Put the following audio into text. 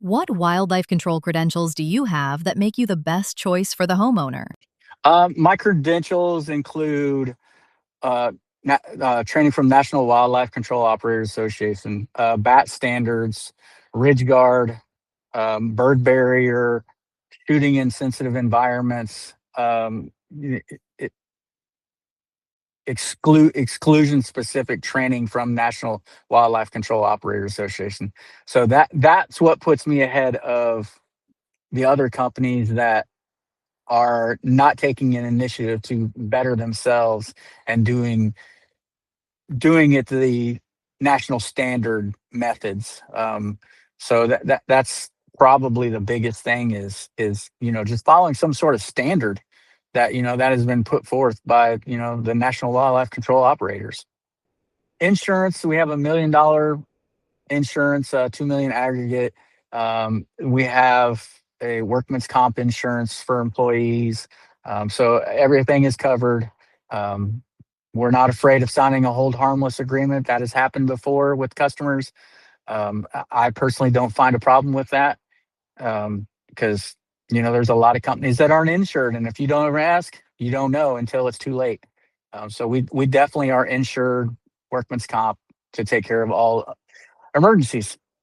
What wildlife control credentials do you have that make you the best choice for the homeowner? My credentials include uh, training from National Wildlife Control Operators Association, bat standards, ridge guard, bird barrier, shooting in sensitive environments, y- i- exclusion specific training from National Wildlife Control Operators Association. So that's what puts me ahead of the other companies that are not taking an initiative to better themselves and doing it the national standard methods. So that's probably the biggest thing is just following some sort of standard that that has been put forth by the National Wildlife Control Operators. Insurance, we have $1 million insurance, 2 million aggregate. We have a workman's comp insurance for employees, so everything is covered. Um, we're not afraid of signing a hold harmless agreement. That has happened before with customers. I personally don't find a problem with that because there's a lot of companies that aren't insured, and if you don't ever ask, you don't know until it's too late. So we definitely are insured workman's comp to take care of all emergencies.